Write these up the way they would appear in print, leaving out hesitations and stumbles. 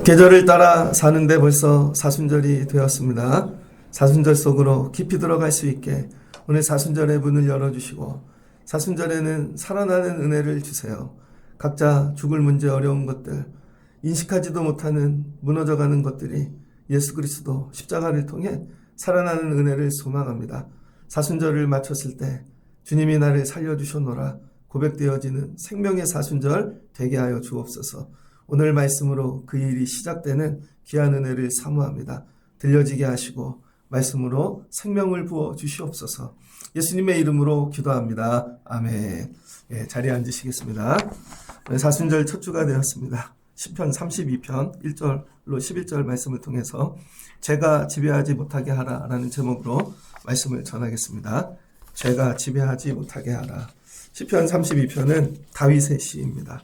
계절을 따라 사는데 벌써 사순절이 되었습니다. 사순절 속으로 깊이 들어갈 수 있게 오늘 사순절의 문을 열어주시고 사순절에는 살아나는 은혜를 주세요. 각자 죽을 문제 어려운 것들, 인식하지도 못하는 무너져가는 것들이 예수 그리스도 십자가를 통해 살아나는 은혜를 소망합니다. 사순절을 마쳤을 때 주님이 나를 살려주셨노라 고백되어지는 생명의 사순절 되게 하여 주옵소서. 오늘 말씀으로 그 일이 시작되는 귀한 은혜를 사모합니다. 들려지게 하시고 말씀으로 생명을 부어 주시옵소서. 예수님의 이름으로 기도합니다. 아멘. 자리에 앉으시겠습니다. 사순절 첫 주가 되었습니다. 시편 32편 1절로 11절 말씀을 통해서 죄가 지배하지 못하게 하라라는 제목으로 말씀을 전하겠습니다. 죄가 지배하지 못하게 하라. 시편 32편은 다윗의 시입니다.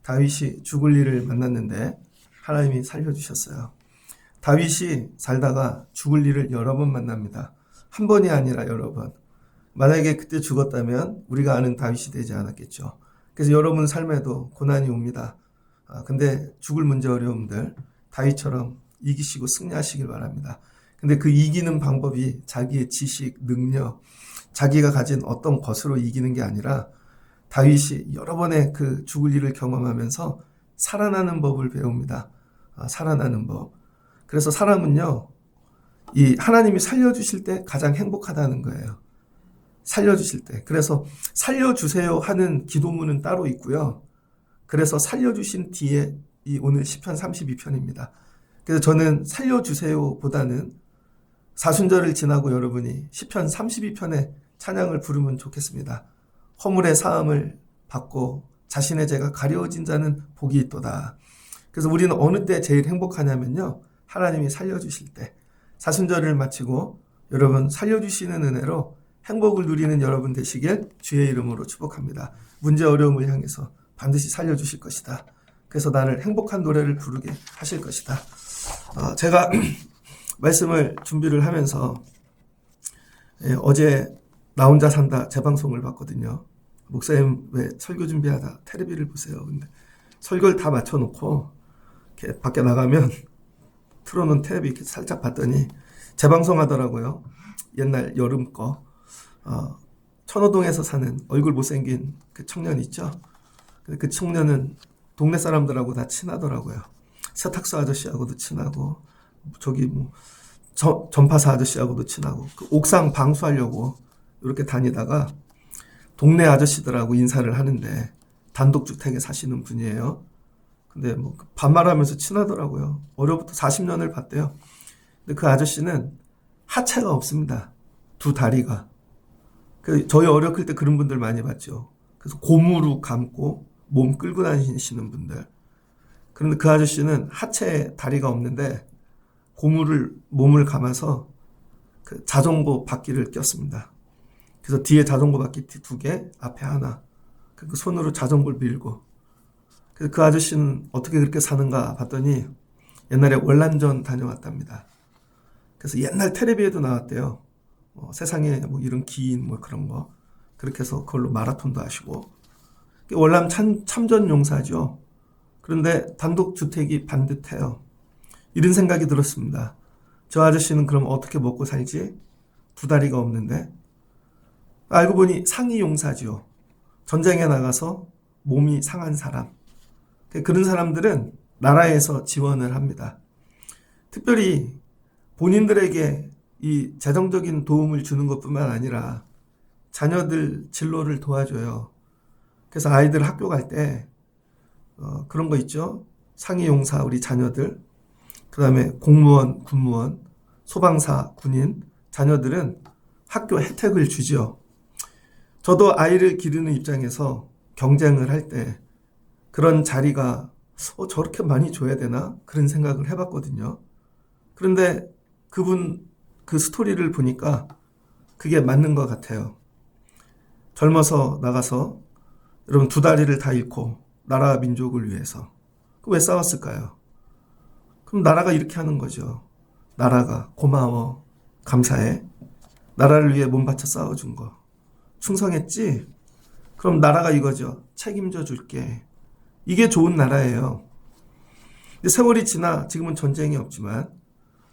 다윗이 죽을 일을 만났는데 하나님이 살려주셨어요. 다윗이 살다가 죽을 일을 여러 번 만납니다. 한 번이 아니라 여러 번. 만약에 그때 죽었다면 우리가 아는 다윗이 되지 않았겠죠. 그래서 여러분 삶에도 고난이 옵니다. 근데 죽을 문제 어려움들 다윗처럼 이기시고 승리하시길 바랍니다. 근데 그 이기는 방법이 자기의 지식, 능력, 자기가 가진 어떤 것으로 이기는 게 아니라 다윗이 여러 번의 그 죽을 일을 경험하면서 살아나는 법을 배웁니다. 살아나는 법. 그래서 사람은요, 이 하나님이 살려주실 때 가장 행복하다는 거예요. 살려주실 때. 그래서 살려주세요 하는 기도문은 따로 있고요. 그래서 살려주신 뒤에 이 오늘 시편 32편입니다. 그래서 저는 살려주세요 보다는 사순절을 지나고 여러분이 시편 32편의 찬양을 부르면 좋겠습니다. 허물의 사함을 받고 자신의 죄가 가려워진 자는 복이 있도다. 그래서 우리는 어느 때 제일 행복하냐면요. 하나님이 살려주실 때. 사순절을 마치고 여러분 살려주시는 은혜로 행복을 누리는 여러분 되시길 주의 이름으로 축복합니다. 문제 어려움을 향해서 반드시 살려주실 것이다. 그래서 나를 행복한 노래를 부르게 하실 것이다. 제가 말씀을 준비를 하면서 어제 나 혼자 산다 재방송을 봤거든요. 목사님 왜 설교 준비하다 테레비를 보세요. 근데 설교를 다 맞춰놓고 이렇게 밖에 나가면 틀어놓은 테레비 이렇게 살짝 봤더니 재방송 하더라고요. 옛날 여름 거. 천호동에서 사는 얼굴 못생긴 그 청년 있죠. 근데 그 청년은 동네 사람들하고 다 친하더라고요. 세탁소 아저씨하고도 친하고 저기 전파사 아저씨하고도 친하고 그 옥상 방수하려고 이렇게 다니다가 동네 아저씨들하고 인사를 하는데 단독주택에 사시는 분이에요. 근데 반말하면서 친하더라고요. 어려부터 40년을 봤대요. 근데 그 아저씨는 하체가 없습니다. 두 다리가. 저희 어렸을 때 그런 분들 많이 봤죠. 그래서 고무로 감고 몸 끌고 다니시는 분들. 그런데 그 아저씨는 하체에 다리가 없는데 고무를 몸을 감아서 그 자전거 바퀴를 꼈습니다. 그래서 뒤에 자전거 바퀴 2개, 앞에 하나. 그 손으로 자전거를 밀고. 그래서 그 아저씨는 어떻게 그렇게 사는가 봤더니 옛날에 월남전 다녀왔답니다. 그래서 옛날 텔레비에도 나왔대요. 세상에 이런 기인 그런 거. 그렇게 해서 그걸로 마라톤도 하시고. 월남 참전 용사죠. 그런데 단독주택이 반듯해요. 이런 생각이 들었습니다. 저 아저씨는 그럼 어떻게 먹고 살지? 두 다리가 없는데. 알고 보니 상위 용사죠. 전쟁에 나가서 몸이 상한 사람. 그런 사람들은 나라에서 지원을 합니다. 특별히 본인들에게 이 재정적인 도움을 주는 것뿐만 아니라 자녀들 진로를 도와줘요. 그래서 아이들 학교 갈 때 그런 거 있죠. 상위 용사 우리 자녀들, 그 다음에 공무원, 군무원, 소방사, 군인 자녀들은 학교 혜택을 주죠. 저도 아이를 기르는 입장에서 경쟁을 할 때 그런 자리가 저렇게 많이 줘야 되나? 그런 생각을 해봤거든요. 그런데 그분 그 스토리를 보니까 그게 맞는 것 같아요. 젊어서 나가서 여러분 두 다리를 다 잃고 나라 민족을 위해서 왜 싸웠을까요? 그럼 나라가 이렇게 하는 거죠. 나라가 고마워, 감사해. 나라를 위해 몸 바쳐 싸워준 거. 충성했지? 그럼 나라가 이거죠. 책임져 줄게. 이게 좋은 나라예요. 근데 세월이 지나 지금은 전쟁이 없지만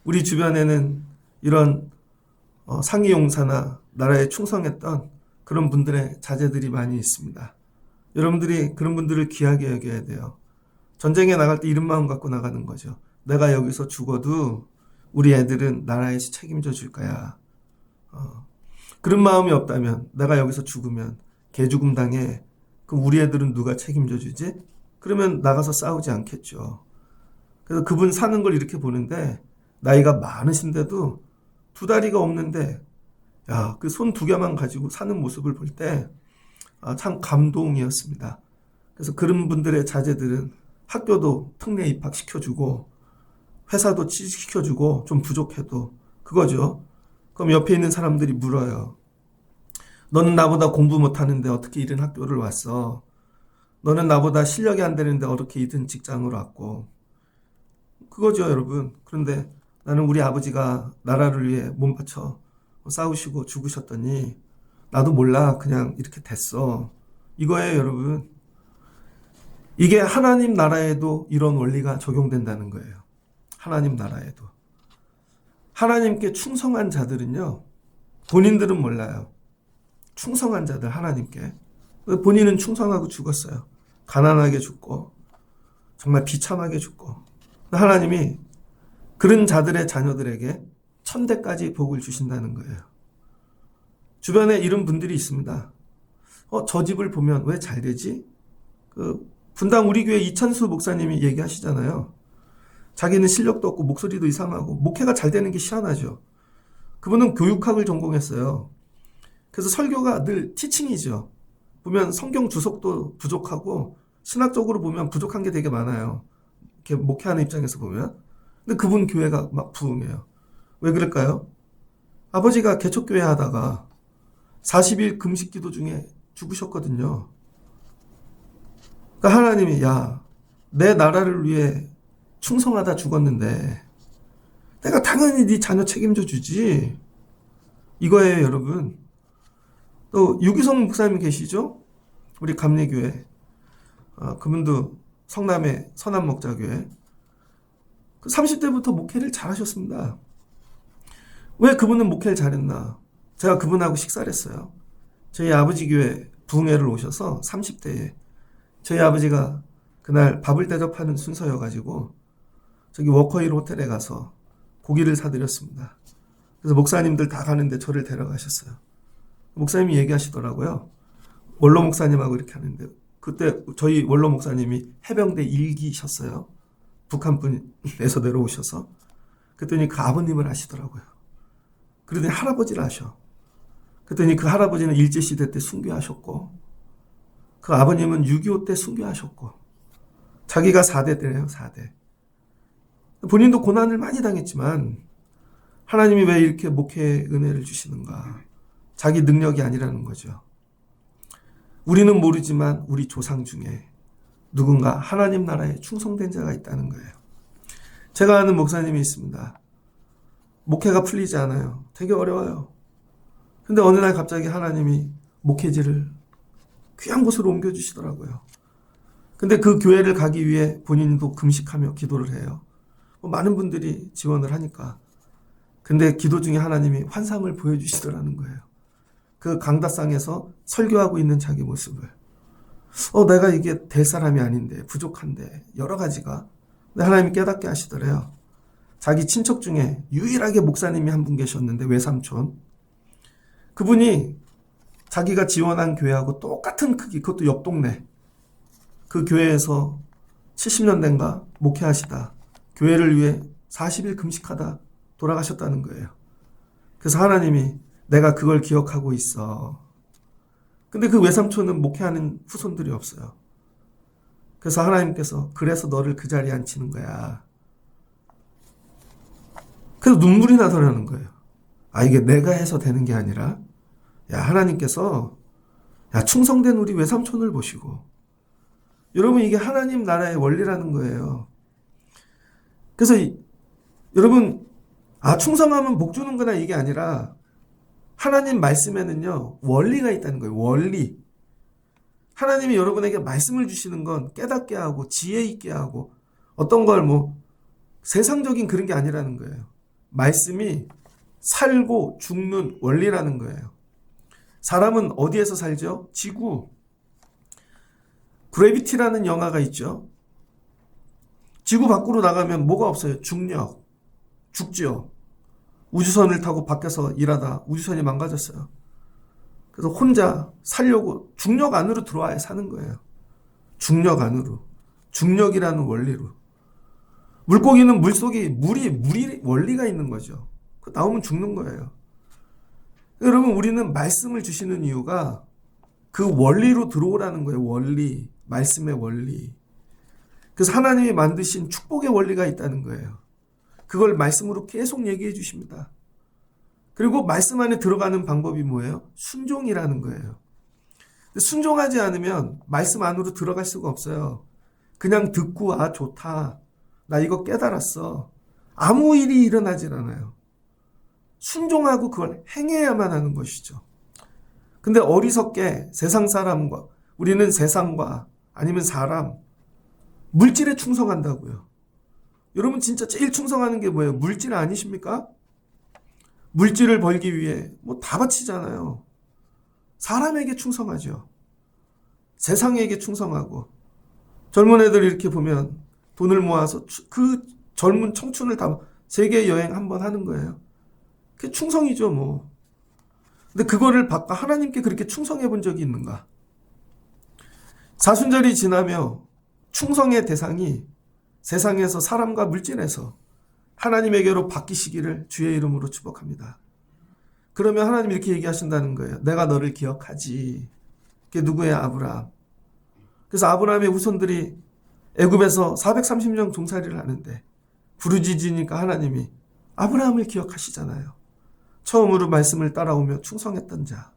우리 주변에는 이런 상위 용사나 나라에 충성했던 그런 분들의 자제들이 많이 있습니다. 여러분들이 그런 분들을 귀하게 여겨야 돼요. 전쟁에 나갈 때 이런 마음 갖고 나가는 거죠. 내가 여기서 죽어도 우리 애들은 나라에서 책임져 줄 거야. 그런 마음이 없다면 내가 여기서 죽으면 개죽음 당해. 그럼 우리 애들은 누가 책임져 주지? 그러면 나가서 싸우지 않겠죠. 그래서 그분 사는 걸 이렇게 보는데 나이가 많으신데도 두 다리가 없는데 야, 그 손 두 개만 가지고 사는 모습을 볼 때 참 감동이었습니다. 그래서 그런 분들의 자제들은 학교도 특례 입학시켜주고 회사도 취직시켜주고 좀 부족해도 그거죠. 그럼 옆에 있는 사람들이 물어요. 너는 나보다 공부 못하는데 어떻게 이런 학교를 왔어? 너는 나보다 실력이 안 되는데 어떻게 이런 직장으로 왔고? 그거죠, 여러분. 그런데 나는 우리 아버지가 나라를 위해 몸 바쳐 싸우시고 죽으셨더니 나도 몰라 그냥 이렇게 됐어. 이거예요, 여러분. 이게 하나님 나라에도 이런 원리가 적용된다는 거예요. 하나님 나라에도. 하나님께 충성한 자들은요, 본인들은 몰라요. 충성한 자들, 하나님께. 본인은 충성하고 죽었어요. 가난하게 죽고, 정말 비참하게 죽고. 하나님이 그런 자들의 자녀들에게 천대까지 복을 주신다는 거예요. 주변에 이런 분들이 있습니다. 저 집을 보면 왜 잘 되지? 분당 우리 교회 이찬수 목사님이 얘기하시잖아요. 자기는 실력도 없고 목소리도 이상하고 목회가 잘 되는 게 희한하죠. 그분은 교육학을 전공했어요. 그래서 설교가 늘 티칭이죠. 보면 성경 주석도 부족하고 신학적으로 보면 부족한 게 되게 많아요. 이렇게 목회하는 입장에서 보면. 근데 그분 교회가 막 부흥해요. 왜 그럴까요? 아버지가 개척교회 하다가 40일 금식 기도 중에 죽으셨거든요. 그러니까 하나님이 내 나라를 위해 충성하다 죽었는데 내가 당연히 네 자녀 책임져 주지. 이거예요, 여러분. 또 유기성 목사님 계시죠? 우리 감리교회. 그분도 성남의 선한목자교회. 30대부터 목회를 잘하셨습니다. 왜 그분은 목회를 잘했나? 제가 그분하고 식사를 했어요. 저희 아버지 교회 부흥회를 오셔서 30대에 저희 아버지가 그날 밥을 대접하는 순서여가지고 저기 워커힐 호텔에 가서 고기를 사드렸습니다. 그래서 목사님들 다 가는데 저를 데려가셨어요. 목사님이 얘기하시더라고요. 원로 목사님하고 이렇게 하는데 그때 저희 원로 목사님이 해병대 1기셨어요. 북한 분에서 내려오셔서. 그랬더니 그 아버님을 아시더라고요. 그러더니 할아버지를 아셔. 그랬더니 그 할아버지는 일제시대 때 순교하셨고 그 아버님은 6.25 때 순교하셨고 자기가 4대래요. 4대. 본인도 고난을 많이 당했지만 하나님이 왜 이렇게 목회의 은혜를 주시는가? 자기 능력이 아니라는 거죠. 우리는 모르지만 우리 조상 중에 누군가 하나님 나라에 충성된 자가 있다는 거예요. 제가 아는 목사님이 있습니다. 목회가 풀리지 않아요. 되게 어려워요. 근데 어느 날 갑자기 하나님이 목회지를 귀한 곳으로 옮겨주시더라고요. 근데 그 교회를 가기 위해 본인도 금식하며 기도를 해요. 많은 분들이 지원을 하니까. 근데 기도 중에 하나님이 환상을 보여주시더라는 거예요. 그 강다상에서 설교하고 있는 자기 모습을. 내가 이게 될 사람이 아닌데, 부족한데, 여러 가지가. 근데 하나님이 깨닫게 하시더래요. 자기 친척 중에 유일하게 목사님이 한 분 계셨는데, 외삼촌. 그분이 자기가 지원한 교회하고 똑같은 크기, 그것도 옆 동네. 그 교회에서 70년대인가 목회하시다. 교회를 위해 40일 금식하다 돌아가셨다는 거예요. 그래서 하나님이 내가 그걸 기억하고 있어. 근데 그 외삼촌은 목회하는 후손들이 없어요. 그래서 하나님께서 그래서 너를 그 자리에 앉히는 거야. 그래서 눈물이 나더라는 거예요. 이게 내가 해서 되는 게 아니라 하나님께서 충성된 우리 외삼촌을 보시고 여러분 이게 하나님 나라의 원리라는 거예요. 그래서 여러분 충성하면 복 주는 거나 이게 아니라 하나님 말씀에는요 원리가 있다는 거예요. 원리. 하나님이 여러분에게 말씀을 주시는 건 깨닫게 하고 지혜 있게 하고 어떤 걸 세상적인 그런 게 아니라는 거예요. 말씀이 살고 죽는 원리라는 거예요. 사람은 어디에서 살죠? 지구. 그래비티라는 영화가 있죠. 지구 밖으로 나가면 뭐가 없어요? 중력. 죽죠. 우주선을 타고 밖에서 일하다 우주선이 망가졌어요. 그래서 혼자 살려고 중력 안으로 들어와야 사는 거예요. 중력 안으로. 중력이라는 원리로. 물고기는 물속에 물이 원리가 있는 거죠. 나오면 죽는 거예요. 여러분, 우리는 말씀을 주시는 이유가 그 원리로 들어오라는 거예요. 원리. 말씀의 원리. 그래서 하나님이 만드신 축복의 원리가 있다는 거예요. 그걸 말씀으로 계속 얘기해 주십니다. 그리고 말씀 안에 들어가는 방법이 뭐예요? 순종이라는 거예요. 순종하지 않으면 말씀 안으로 들어갈 수가 없어요. 그냥 듣고 아 좋다. 나 이거 깨달았어. 아무 일이 일어나질 않아요. 순종하고 그걸 행해야만 하는 것이죠. 근데 어리석게 세상 사람과 우리는 세상과 아니면 사람, 물질에 충성한다고요. 여러분 진짜 제일 충성하는 게 뭐예요? 물질 아니십니까? 물질을 벌기 위해 다 바치잖아요. 사람에게 충성하죠. 세상에게 충성하고 젊은 애들 이렇게 보면 돈을 모아서 그 젊은 청춘을 다 세계 여행 한번 하는 거예요. 그게 충성이죠 근데 그거를 바꿔 하나님께 그렇게 충성해 본 적이 있는가? 사순절이 지나며 충성의 대상이 세상에서 사람과 물질에서 하나님에게로 바뀌시기를 주의 이름으로 축복합니다. 그러면 하나님 이렇게 얘기하신다는 거예요. 내가 너를 기억하지. 그게 누구예요? 아브라함. 그래서 아브라함의 후손들이 애굽에서 430년 종살이를 하는데 부르짖으니까 하나님이 아브라함을 기억하시잖아요. 처음으로 말씀을 따라오며 충성했던 자.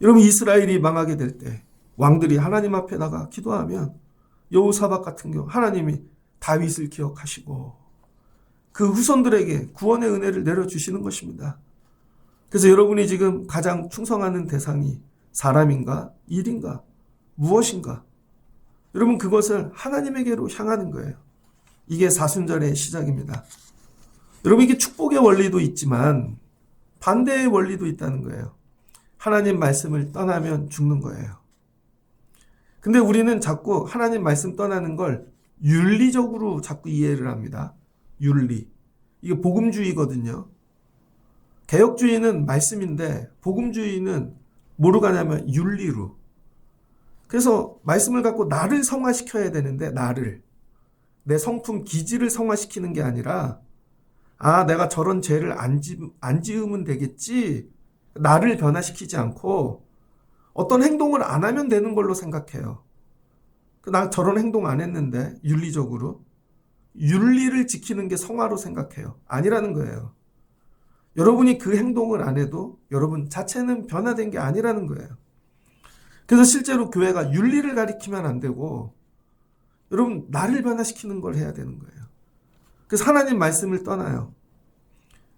여러분 이스라엘이 망하게 될 때 왕들이 하나님 앞에 나가 기도하면 여호사밧 같은 경우 하나님이 다윗을 기억하시고 그 후손들에게 구원의 은혜를 내려주시는 것입니다. 그래서 여러분이 지금 가장 충성하는 대상이 사람인가 일인가 무엇인가 여러분 그것을 하나님에게로 향하는 거예요. 이게 사순절의 시작입니다. 여러분 이게 축복의 원리도 있지만 반대의 원리도 있다는 거예요. 하나님 말씀을 떠나면 죽는 거예요. 근데 우리는 자꾸 하나님 말씀 떠나는 걸 윤리적으로 자꾸 이해를 합니다. 윤리. 이게 복음주의거든요. 개혁주의는 말씀인데 복음주의는 뭐로 가냐면 윤리로. 그래서 말씀을 갖고 나를 성화시켜야 되는데 나를. 내 성품 기질을 성화시키는 게 아니라 내가 저런 죄를 안 지으면 되겠지. 나를 변화시키지 않고 어떤 행동을 안 하면 되는 걸로 생각해요. 나 저런 행동 안 했는데 윤리적으로. 윤리를 지키는 게 성화로 생각해요. 아니라는 거예요. 여러분이 그 행동을 안 해도 여러분 자체는 변화된 게 아니라는 거예요. 그래서 실제로 교회가 윤리를 가리키면 안 되고 여러분 나를 변화시키는 걸 해야 되는 거예요. 그래서 하나님 말씀을 떠나요.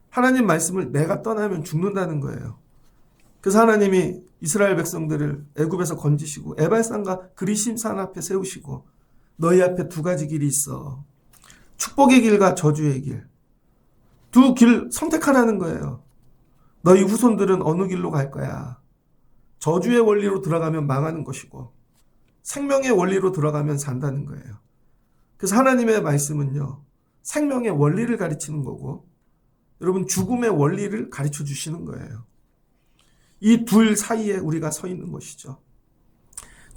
하나님 말씀을 내가 떠나면 죽는다는 거예요. 그래서 하나님이 이스라엘 백성들을 애굽에서 건지시고 에발산과 그리심산 앞에 세우시고 너희 앞에 두 가지 길이 있어. 축복의 길과 저주의 길. 두 길 선택하라는 거예요. 너희 후손들은 어느 길로 갈 거야. 저주의 원리로 들어가면 망하는 것이고 생명의 원리로 들어가면 산다는 거예요. 그래서 하나님의 말씀은요. 생명의 원리를 가르치는 거고 여러분 죽음의 원리를 가르쳐 주시는 거예요. 이 둘 사이에 우리가 서 있는 것이죠.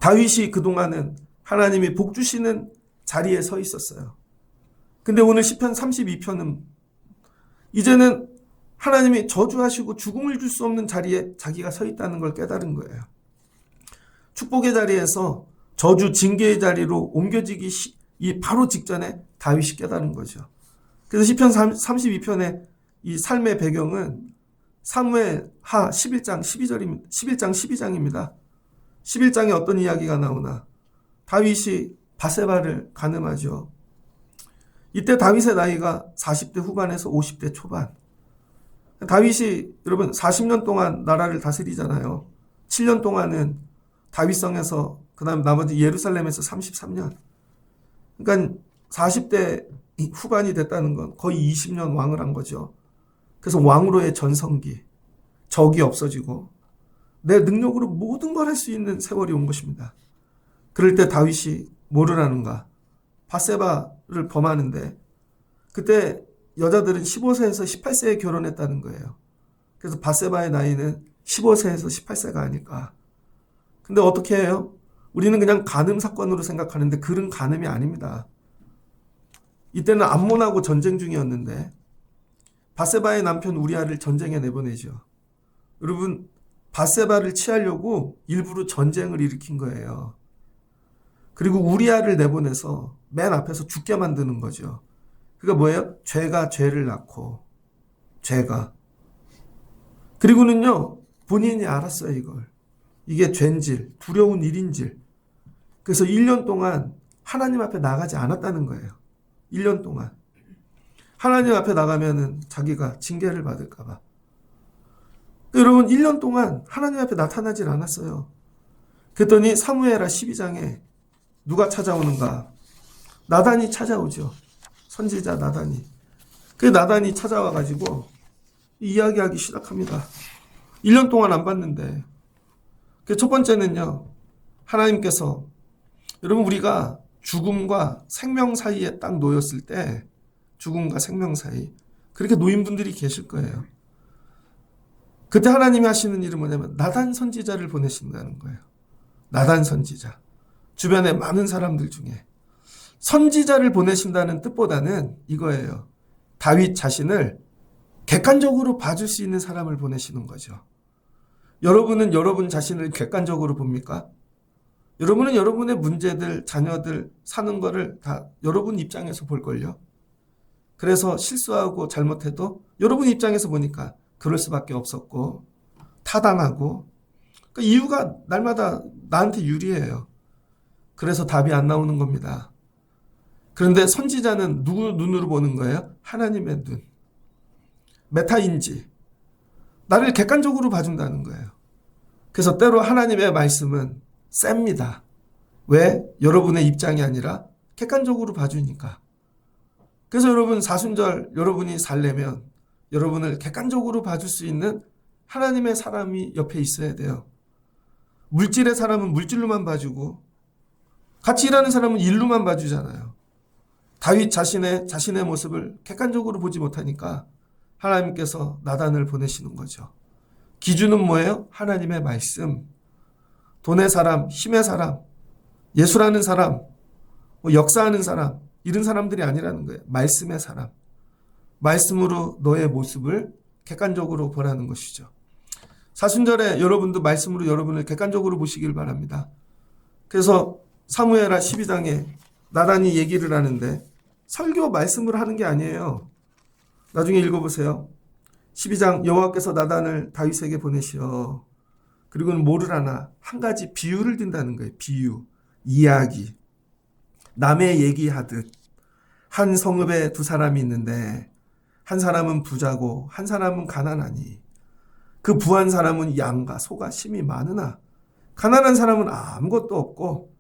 다윗이 그동안은 하나님이 복 주시는 자리에 서 있었어요. 근데 오늘 시편 32편은 이제는 하나님이 저주하시고 죽음을 줄 수 없는 자리에 자기가 서 있다는 걸 깨달은 거예요. 축복의 자리에서 저주 징계의 자리로 옮겨지기 이 바로 직전에 다윗이 깨달은 거죠. 그래서 시편 32편의 이 삶의 배경은 사무엘하 11장 12장입니다. 11장에 어떤 이야기가 나오나 다윗이 바세바를 간음하죠. 이때 다윗의 나이가 40대 후반에서 50대 초반. 다윗이 여러분 40년 동안 나라를 다스리잖아요. 7년 동안은 다윗성에서 그다음 나머지 예루살렘에서 33년. 그러니까 40대 후반이 됐다는 건 거의 20년 왕을 한 거죠. 그래서 왕으로의 전성기, 적이 없어지고 내 능력으로 모든 걸 할 수 있는 세월이 온 것입니다. 그럴 때 다윗이 뭐를 하는가? 밧세바를 범하는데 그때 여자들은 15세에서 18세에 결혼했다는 거예요. 그래서 밧세바의 나이는 15세에서 18세가 아닐까. 근데 어떻게 해요? 우리는 그냥 간음 사건으로 생각하는데 그런 간음이 아닙니다. 이때는 암몬하고 전쟁 중이었는데 밧세바의 남편 우리아를 전쟁에 내보내죠. 여러분, 밧세바를 취하려고 일부러 전쟁을 일으킨 거예요. 그리고 우리아를 내보내서 맨 앞에서 죽게 만드는 거죠. 그러니까 뭐예요? 죄가 죄를 낳고 죄가. 그리고는요, 본인이 알았어요, 이걸. 이게 죄인질, 두려운 일인질. 그래서 1년 동안 하나님 앞에 나가지 않았다는 거예요. 1년 동안. 하나님 앞에 나가면은 자기가 징계를 받을까봐. 여러분, 1년 동안 하나님 앞에 나타나질 않았어요. 그랬더니 사무엘하 12장에 누가 찾아오는가? 나단이 찾아오죠. 선지자 나단이. 그 나단이 찾아와가지고 이야기하기 시작합니다. 1년 동안 안 봤는데. 그 첫 번째는요, 하나님께서, 여러분, 우리가 죽음과 생명 사이에 딱 놓였을 때, 죽음과 생명 사이, 그렇게 놓인 분들이 계실 거예요. 그때 하나님이 하시는 일은 뭐냐면 나단 선지자를 보내신다는 거예요. 나단 선지자. 주변에 많은 사람들 중에 선지자를 보내신다는 뜻보다는 이거예요. 다윗 자신을 객관적으로 봐줄 수 있는 사람을 보내시는 거죠. 여러분은 여러분 자신을 객관적으로 봅니까? 여러분은 여러분의 문제들, 자녀들 사는 거를 다 여러분 입장에서 볼걸요. 그래서 실수하고 잘못해도 여러분 입장에서 보니까 그럴 수밖에 없었고 타당하고 그 이유가 날마다 나한테 유리해요. 그래서 답이 안 나오는 겁니다. 그런데 선지자는 누구 눈으로 보는 거예요? 하나님의 눈. 메타인지. 나를 객관적으로 봐준다는 거예요. 그래서 때로 하나님의 말씀은 셉니다. 왜? 여러분의 입장이 아니라 객관적으로 봐주니까. 그래서 여러분 사순절 여러분이 살려면 여러분을 객관적으로 봐줄 수 있는 하나님의 사람이 옆에 있어야 돼요. 물질의 사람은 물질로만 봐주고 같이 일하는 사람은 일로만 봐주잖아요. 다윗 자신의 모습을 객관적으로 보지 못하니까 하나님께서 나단을 보내시는 거죠. 기준은 뭐예요? 하나님의 말씀. 돈의 사람, 힘의 사람, 예술하는 사람, 역사하는 사람, 이런 사람들이 아니라는 거예요. 말씀의 사람. 말씀으로 너의 모습을 객관적으로 보라는 것이죠. 사순절에 여러분도 말씀으로 여러분을 객관적으로 보시길 바랍니다. 그래서 사무엘하 12장에 나단이 얘기를 하는데 설교 말씀으로 하는 게 아니에요. 나중에 읽어보세요. 12장 여호와께서 나단을 다윗에게 보내시어 그리고는 뭐를 하나? 한 가지 비유를 든다는 거예요. 비유, 이야기. 남의 얘기하듯 한 성읍에 두 사람이 있는데 한 사람은 부자고 한 사람은 가난하니 그 부한 사람은 양과 소가 심이 많으나 가난한 사람은 아무것도 없고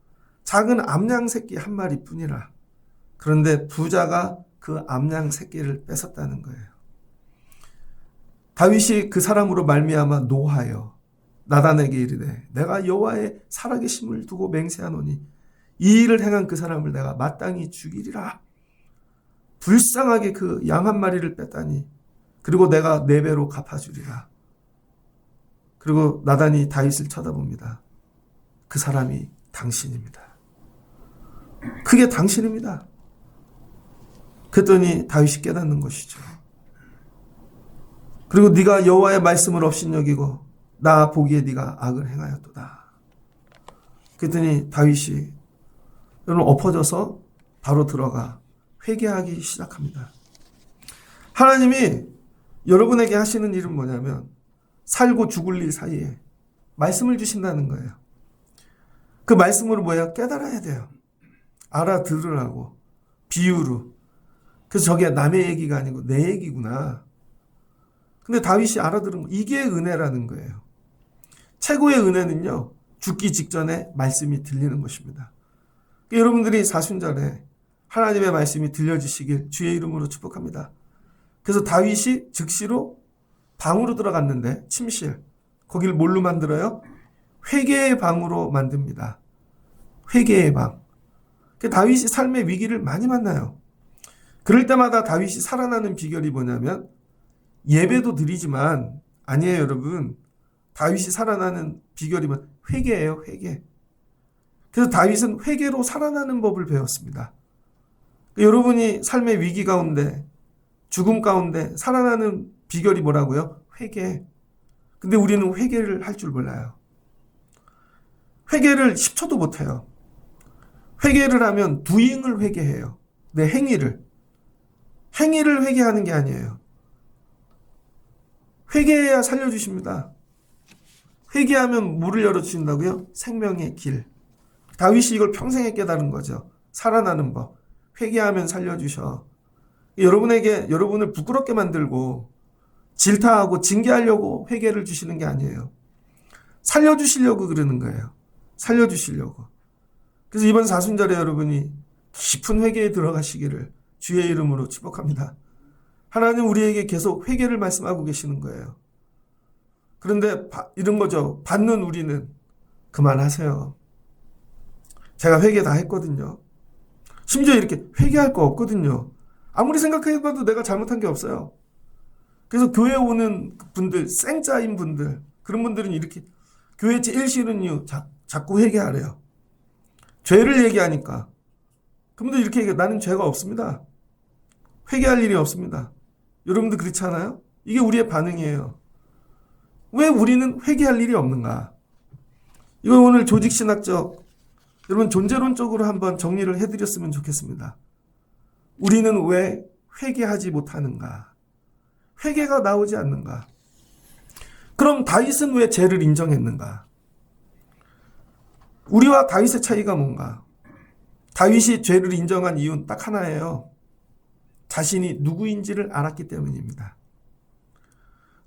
작은 암양 새끼 한 마리뿐이라. 그런데 부자가 그 암양 새끼를 뺏었다는 거예요. 다윗이 그 사람으로 말미암아 노하여 나단에게 이르되 내가 여호와의 살아계심을 두고 맹세하노니 이 일을 행한 그 사람을 내가 마땅히 죽이리라. 불쌍하게 그 양 한 마리를 뺐다니 그리고 내가 4배로 갚아주리라. 그리고 나단이 다윗을 쳐다봅니다. 그 사람이 당신입니다. 그게 당신입니다. 그랬더니 다윗이 깨닫는 것이죠. 그리고 네가 여호와의 말씀을 업신여기고 나 보기에 네가 악을 행하였도다. 그랬더니 다윗이 여러분 엎어져서 바로 들어가 회개하기 시작합니다. 하나님이 여러분에게 하시는 일은 뭐냐면 살고 죽을 일 사이에 말씀을 주신다는 거예요. 그 말씀으로 뭐야? 깨달아야 돼요. 알아들으라고. 비유로. 그래서 저게 남의 얘기가 아니고 내 얘기구나. 근데 다윗이 알아들은 거. 이게 은혜라는 거예요. 최고의 은혜는요. 죽기 직전에 말씀이 들리는 것입니다. 여러분들이 사순절에 하나님의 말씀이 들려지시길 주의 이름으로 축복합니다. 그래서 다윗이 즉시로 방으로 들어갔는데, 침실, 거기를 뭘로 만들어요? 회개의 방으로 만듭니다. 회개의 방. 다윗이 삶의 위기를 많이 만나요. 그럴 때마다 다윗이 살아나는 비결이 뭐냐면, 예배도 드리지만 아니에요, 여러분. 다윗이 살아나는 비결이 회개예요, 회개. 그래서 다윗은 회개로 살아나는 법을 배웠습니다. 여러분이 삶의 위기 가운데, 죽음 가운데 살아나는 비결이 뭐라고요? 회개. 근데 우리는 회개를 할 줄 몰라요. 회개를 10초도 못해요. 회개를 하면 doing을 회개해요. 내 행위를. 행위를 회개하는 게 아니에요. 회개해야 살려주십니다. 회개하면 문을 열어주신다고요? 생명의 길. 다윗이 이걸 평생에 깨달은 거죠. 살아나는 법. 회개하면 살려주셔. 여러분에게, 여러분을 부끄럽게 만들고 질타하고 징계하려고 회개를 주시는 게 아니에요. 살려주시려고 그러는 거예요. 살려주시려고. 그래서 이번 사순절에 여러분이 깊은 회개에 들어가시기를 주의 이름으로 축복합니다. 하나님 우리에게 계속 회개를 말씀하고 계시는 거예요. 그런데 이런 거죠. 받는 우리는 그만하세요. 제가 회개 다 했거든요. 심지어 이렇게 회개할 거 없거든요. 아무리 생각해봐도 내가 잘못한 게 없어요. 그래서 교회 오는 분들, 생짜인 분들, 그런 분들은 이렇게 교회 제일 싫은 이유, 자꾸 회개하래요. 죄를 얘기하니까. 그분들 이렇게 얘기해요. 나는 죄가 없습니다. 회개할 일이 없습니다. 여러분도 그렇지 않아요? 이게 우리의 반응이에요. 왜 우리는 회개할 일이 없는가? 이거 오늘 조직신학적, 여러분 존재론적으로 한번 정리를 해드렸으면 좋겠습니다. 우리는 왜 회개하지 못하는가? 회개가 나오지 않는가? 그럼 다윗은 왜 죄를 인정했는가? 우리와 다윗의 차이가 뭔가? 다윗이 죄를 인정한 이유는 딱 하나예요. 자신이 누구인지를 알았기 때문입니다.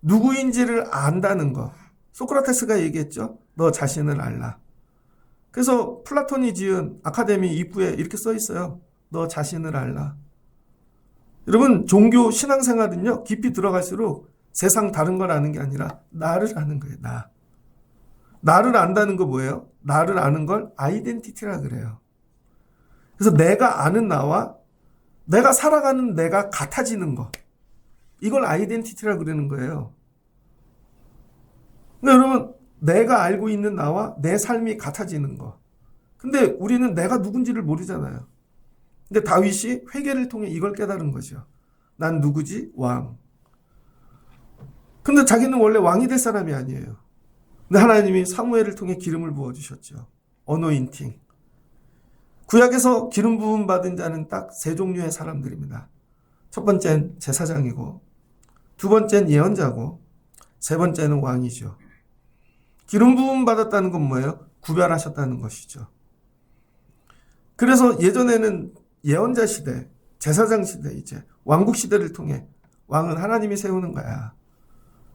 누구인지를 안다는 거. 소크라테스가 얘기했죠. 너 자신을 알라. 그래서 플라톤이 지은 아카데미 입구에 이렇게 써 있어요. 너 자신을 알라. 여러분 종교 신앙생활은요. 깊이 들어갈수록 세상 다른 걸 아는 게 아니라 나를 아는 거예요. 나. 나를 안다는 거 뭐예요? 나를 아는 걸 아이덴티티라 그래요. 그래서 내가 아는 나와 내가 살아가는 내가 같아지는 거. 이걸 아이덴티티라 그러는 거예요. 근데 여러분 내가 알고 있는 나와 내 삶이 같아지는 거. 근데 우리는 내가 누군지를 모르잖아요. 근데 다윗이 회개를 통해 이걸 깨달은 거죠. 난 누구지? 왕. 근데 자기는 원래 왕이 될 사람이 아니에요. 근데 하나님이 사무엘을 통해 기름을 부어주셨죠. 어노인팅. 구약에서 기름 부음 받은 자는 딱 세 종류의 사람들입니다. 첫 번째는 제사장이고, 두 번째는 예언자고, 세 번째는 왕이죠. 기름 부음 받았다는 건 뭐예요? 구별하셨다는 것이죠. 그래서 예전에는 예언자 시대, 제사장 시대, 이제 왕국 시대를 통해 왕은 하나님이 세우는 거야.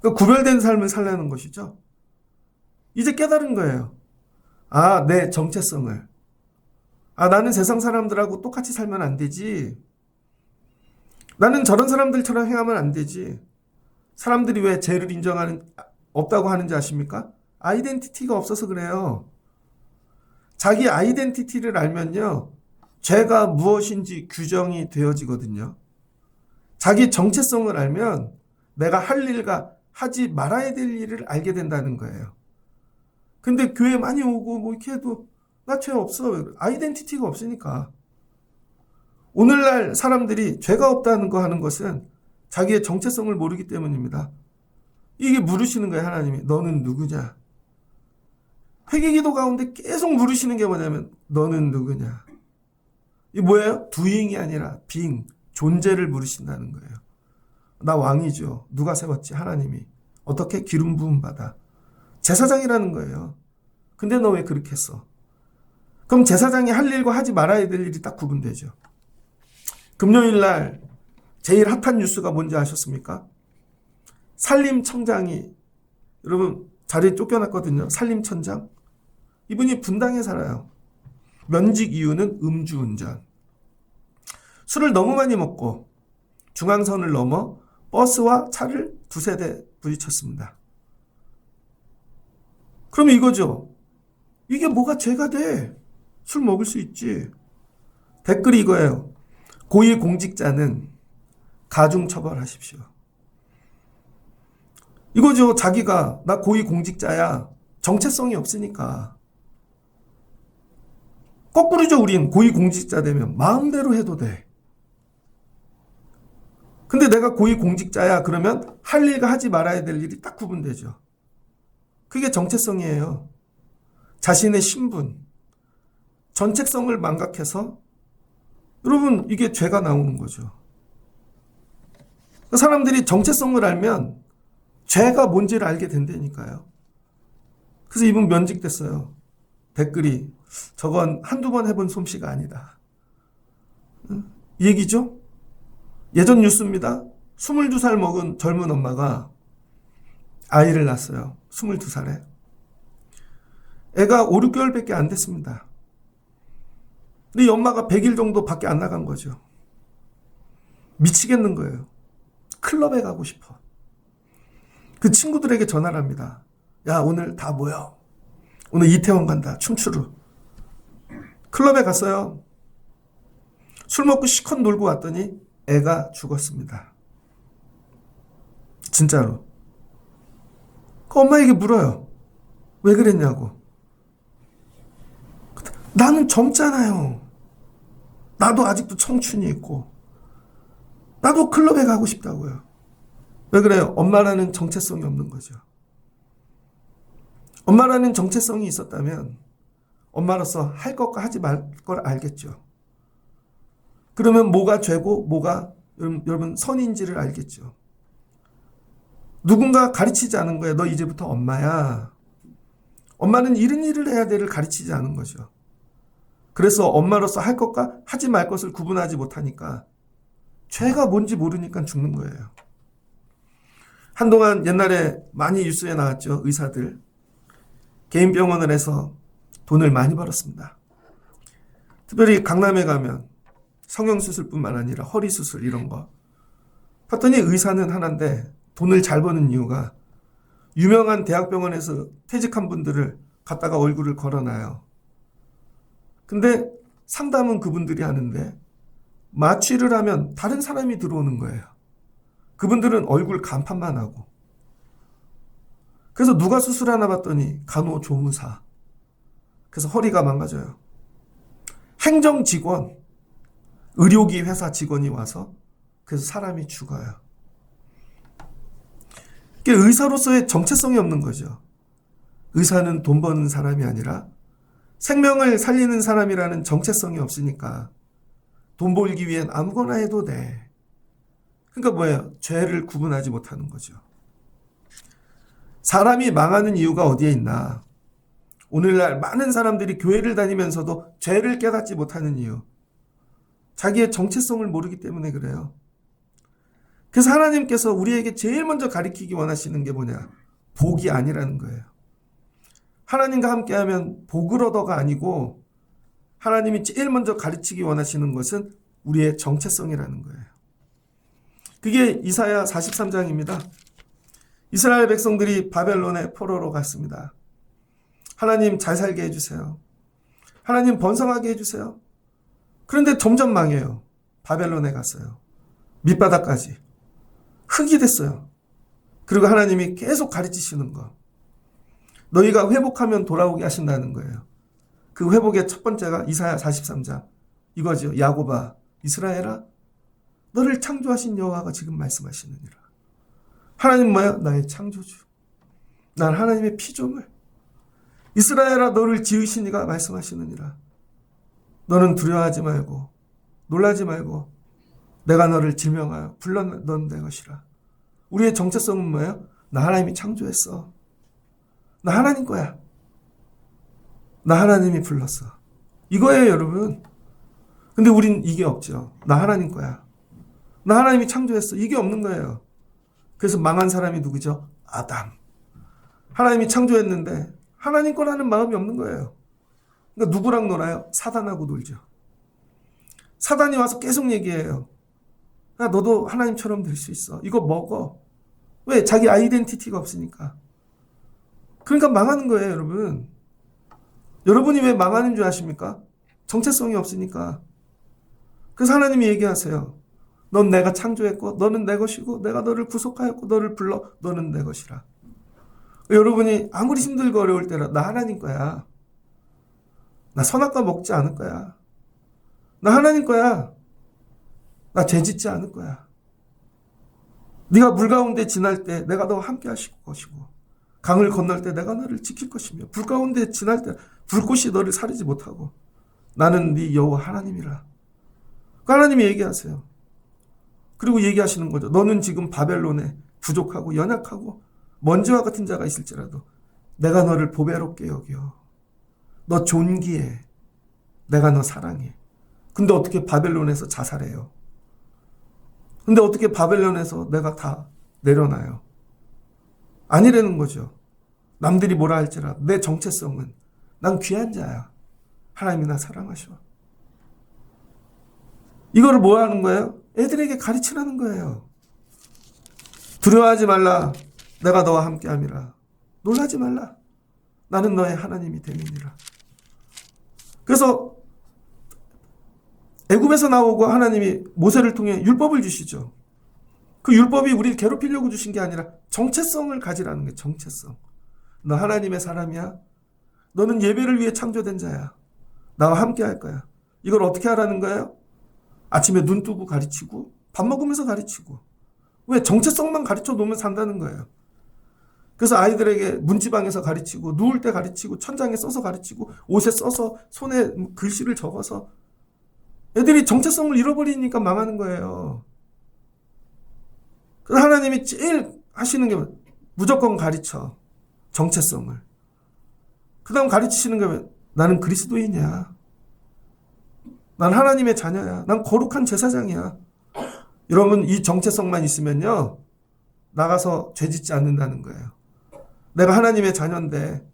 그러니까 구별된 삶을 살라는 것이죠. 이제 깨달은 거예요. 아, 내 정체성을. 아, 나는 세상 사람들하고 똑같이 살면 안 되지. 나는 저런 사람들처럼 행하면 안 되지. 사람들이 왜 죄를 없다고 하는지 아십니까? 아이덴티티가 없어서 그래요. 자기 아이덴티티를 알면요. 죄가 무엇인지 규정이 되어지거든요. 자기 정체성을 알면 내가 할 일과 하지 말아야 될 일을 알게 된다는 거예요. 근데 교회 많이 오고 뭐 이렇게 해도 나 죄 없어. 아이덴티티가 없으니까. 오늘날 사람들이 죄가 없다는 거 하는 것은 자기의 정체성을 모르기 때문입니다. 이게 물으시는 거예요, 하나님이. 너는 누구냐? 회개기도 가운데 계속 물으시는 게 뭐냐면 너는 누구냐? 이게 뭐예요? doing이 아니라 being, 존재를 물으신다는 거예요. 나 왕이죠. 누가 세웠지? 하나님이. 어떻게? 기름 부음 받아. 제사장이라는 거예요. 근데 너 왜 그렇게 했어? 그럼 제사장이 할 일과 하지 말아야 될 일이 딱 구분되죠. 금요일날 제일 핫한 뉴스가 뭔지 아셨습니까? 산림청장이, 여러분 자리에 쫓겨났거든요. 산림청장. 이분이 분당에 살아요. 면직 이유는 음주운전. 술을 너무 많이 먹고 중앙선을 넘어 버스와 차를 두세 대 부딪혔습니다. 그럼 이거죠. 이게 뭐가 죄가 돼? 술 먹을 수 있지. 댓글이 이거예요. 고위공직자는 가중처벌하십시오. 이거죠. 자기가 나 고위공직자야. 정체성이 없으니까. 거꾸로죠. 우린 고위공직자 되면 마음대로 해도 돼. 근데 내가 고위공직자야 그러면 할 일과 하지 말아야 될 일이 딱 구분되죠. 그게 정체성이에요. 자신의 신분, 전책성을 망각해서 여러분 이게 죄가 나오는 거죠. 사람들이 정체성을 알면 죄가 뭔지를 알게 된다니까요. 그래서 이분 면직됐어요. 댓글이 저건 한두 번 해본 솜씨가 아니다. 이 얘기죠? 예전 뉴스입니다. 22살 먹은 젊은 엄마가 아이를 낳았어요. 22살에. 애가 5, 6개월밖에 안 됐습니다. 근데 이 엄마가 100일 정도 밖에 안 나간 거죠. 미치겠는 거예요. 클럽에 가고 싶어. 그 친구들에게 전화를 합니다. 야, 오늘 다 모여. 오늘 이태원 간다. 춤추러. 클럽에 갔어요. 술 먹고 시컷 놀고 왔더니 애가 죽었습니다. 진짜로. 그 엄마에게 물어요. 왜 그랬냐고. 나는 젊잖아요. 나도 아직도 청춘이 있고. 나도 클럽에 가고 싶다고요. 왜 그래요? 엄마라는 정체성이 없는 거죠. 엄마라는 정체성이 있었다면 엄마로서 할 것과 하지 말 걸 알겠죠. 그러면 뭐가 죄고 뭐가 여러분 선인지를 알겠죠. 누군가 가르치지 않은 거예요. 너 이제부터 엄마야. 엄마는 이런 일을 해야 돼를 가르치지 않은 거죠. 그래서 엄마로서 할 것과 하지 말 것을 구분하지 못하니까 죄가 뭔지 모르니까 죽는 거예요. 한동안 옛날에 많이 뉴스에 나왔죠. 의사들. 개인 병원을 해서 돈을 많이 벌었습니다. 특별히 강남에 가면 성형수술뿐만 아니라 허리수술 이런 거. 봤더니 의사는 하나인데 돈을 잘 버는 이유가 유명한 대학병원에서 퇴직한 분들을 갖다가 얼굴을 걸어놔요. 근데 상담은 그분들이 하는데 마취를 하면 다른 사람이 들어오는 거예요. 그분들은 얼굴 간판만 하고. 그래서 누가 수술하나 봤더니 간호조무사. 그래서 허리가 망가져요. 행정직원, 의료기 회사 직원이 와서 그래서 사람이 죽어요. 이게 의사로서의 정체성이 없는 거죠. 의사는 돈 버는 사람이 아니라 생명을 살리는 사람이라는 정체성이 없으니까 돈 벌기 위hen 아무거나 해도 돼. 그러니까 뭐예요? 죄를 구분하지 못하는 거죠. 사람이 망하는 이유가 어디에 있나? 오늘날 많은 사람들이 교회를 다니면서도 죄를 깨닫지 못하는 이유. 자기의 정체성을 모르기 때문에 그래요. 그래서 하나님께서 우리에게 제일 먼저 가르치기 원하시는 게 뭐냐? 복이 아니라는 거예요. 하나님과 함께하면 복을 얻어가 아니고 하나님이 제일 먼저 가르치기 원하시는 것은 우리의 정체성이라는 거예요. 그게 이사야 43장입니다. 이스라엘 백성들이 바벨론의 포로로 갔습니다. 하나님 잘 살게 해주세요. 하나님 번성하게 해주세요. 그런데 점점 망해요. 바벨론에 갔어요. 밑바닥까지. 흙이 됐어요. 그리고 하나님이 계속 가르치시는 거. 너희가 회복하면 돌아오게 하신다는 거예요. 그 회복의 첫 번째가 이사야 43장. 이거죠. 야곱아, 이스라엘아, 너를 창조하신 여호와가 지금 말씀하시느니라. 하나님 뭐예요? 나의 창조주. 난 하나님의 피조물. 이스라엘아, 너를 지으신 이가 말씀하시느니라. 너는 두려워하지 말고 놀라지 말고 내가 너를 지명하여 불러넣은 내 것이라. 우리의 정체성은 뭐예요? 나 하나님이 창조했어. 나 하나님 거야. 나 하나님이 불렀어. 이거예요, 여러분. 근데 우린 이게 없죠. 나 하나님 거야. 나 하나님이 창조했어. 이게 없는 거예요. 그래서 망한 사람이 누구죠? 아담. 하나님이 창조했는데 하나님 거라는 마음이 없는 거예요. 그러니까 누구랑 놀아요? 사단하고 놀죠. 사단이 와서 계속 얘기해요. 야, 너도 하나님처럼 될 수 있어. 이거 먹어. 왜? 자기 아이덴티티가 없으니까. 그러니까 망하는 거예요, 여러분. 여러분이 왜 망하는 줄 아십니까? 정체성이 없으니까. 그래서 하나님이 얘기하세요. 넌 내가 창조했고 너는 내 것이고 내가 너를 구속하였고 너를 불러 너는 내 것이라. 여러분이 아무리 힘들고 어려울 때라 나 하나님 거야. 나 선악과 먹지 않을 거야. 나 하나님 거야. 나 죄짓지 않을 거야. 네가 물 가운데 지날 때 내가 너와 함께 하실 것이고 강을 건널 때 내가 너를 지킬 것이며 불 가운데 지날 때 불꽃이 너를 사르지 못하고 나는 네 여호와 하나님이라. 그 하나님이 얘기하세요. 그리고 얘기하시는 거죠. 너는 지금 바벨론에 부족하고 연약하고 먼지와 같은 자가 있을지라도 내가 너를 보배롭게 여겨. 너 존귀해. 내가 너 사랑해. 근데 어떻게 바벨론에서 자살해요? 근데 어떻게 바벨론에서 내가 다 내려놔요? 아니라는 거죠. 남들이 뭐라 할지라도 내 정체성은 난 귀한 자야. 하나님이 나 사랑하셔. 이거를 뭐 하는 거예요? 애들에게 가르치라는 거예요. 두려워하지 말라. 내가 너와 함께함이라. 놀라지 말라. 나는 너의 하나님이 됨이니라. 그래서 애굽에서 나오고 하나님이 모세를 통해 율법을 주시죠. 그 율법이 우리를 괴롭히려고 주신 게 아니라 정체성을 가지라는 거예요. 정체성. 너 하나님의 사람이야. 너는 예배를 위해 창조된 자야. 나와 함께 할 거야. 이걸 어떻게 하라는 거예요? 아침에 눈 뜨고 가르치고 밥 먹으면서 가르치고. 왜? 정체성만 가르쳐 놓으면 산다는 거예요. 그래서 아이들에게 문지방에서 가르치고 누울 때 가르치고 천장에 써서 가르치고 옷에 써서 손에 글씨를 적어서 애들이 정체성을 잃어버리니까 망하는 거예요. 그래서 하나님이 제일 하시는 게 무조건 가르쳐. 정체성을. 그 다음 가르치시는 게 나는 그리스도인이야. 난 하나님의 자녀야. 난 거룩한 제사장이야. 여러분 이 정체성만 있으면요. 나가서 죄짓지 않는다는 거예요. 내가 하나님의 자녀인데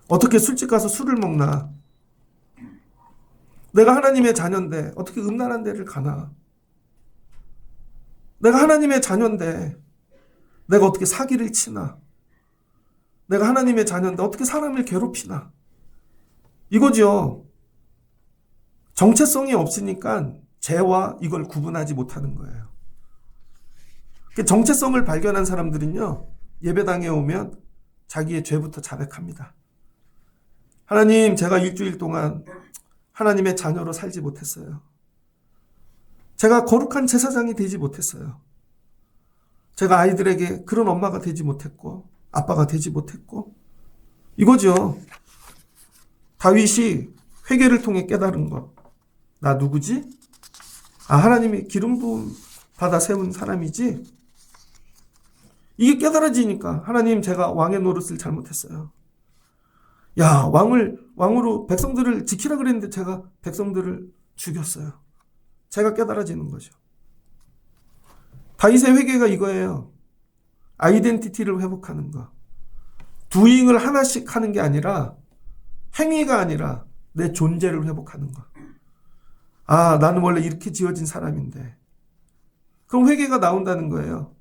어떻게 술집 가서 술을 먹나? 내가 하나님의 자녀인데 어떻게 음란한 데를 가나? 내가 하나님의 자녀인데 내가 어떻게 사기를 치나? 내가 하나님의 자녀인데 어떻게 사람을 괴롭히나? 이거죠. 정체성이 없으니까 죄와 이걸 구분하지 못하는 거예요. 정체성을 발견한 사람들은요. 예배당에 오면 자기의 죄부터 자백합니다. 하나님, 제가 일주일 동안 하나님의 자녀로 살지 못했어요. 제가 거룩한 제사장이 되지 못했어요. 제가 아이들에게 그런 엄마가 되지 못했고 아빠가 되지 못했고 이거죠. 다윗이 회개를 통해 깨달은 것. 나 누구지? 아, 하나님이 기름 부음 받아 세운 사람이지? 이게 깨달아지니까 하나님 제가 왕의 노릇을 잘못했어요. 야, 왕으로 백성들을 지키라 그랬는데 제가 백성들을 죽였어요. 제가 깨달아지는 거죠. 다윗의 회개가 이거예요. 아이덴티티를 회복하는 거. 두잉을 하나씩 하는 게 아니라 행위가 아니라 내 존재를 회복하는 거. 아, 나는 원래 이렇게 지어진 사람인데. 그럼 회개가 나온다는 거예요.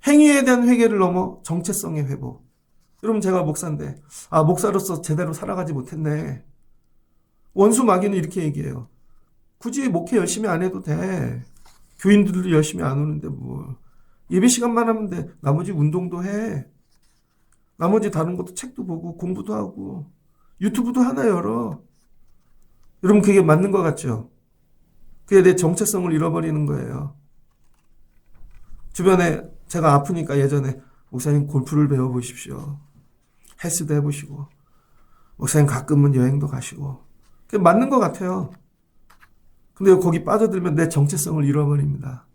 행위에 대한 회개를 넘어 정체성의 회복. 여러분 제가 목사인데 아, 목사로서 제대로 살아가지 못했네. 원수 마귀는 이렇게 얘기해요. 굳이 목회 열심히 안 해도 돼. 교인들도 열심히 안 오는데 뭐. 예배 시간만 하면 돼. 나머지 운동도 해. 나머지 다른 것도 책도 보고 공부도 하고 유튜브도 하나 열어. 여러분 그게 맞는 것 같죠? 그게 내 정체성을 잃어버리는 거예요. 주변에 제가 아프니까 예전에 목사님 골프를 배워보십시오. 헬스도 해보시고 목사님 가끔은 여행도 가시고 그게 맞는 것 같아요. 근데 거기 빠져들면 내 정체성을 잃어버립니다.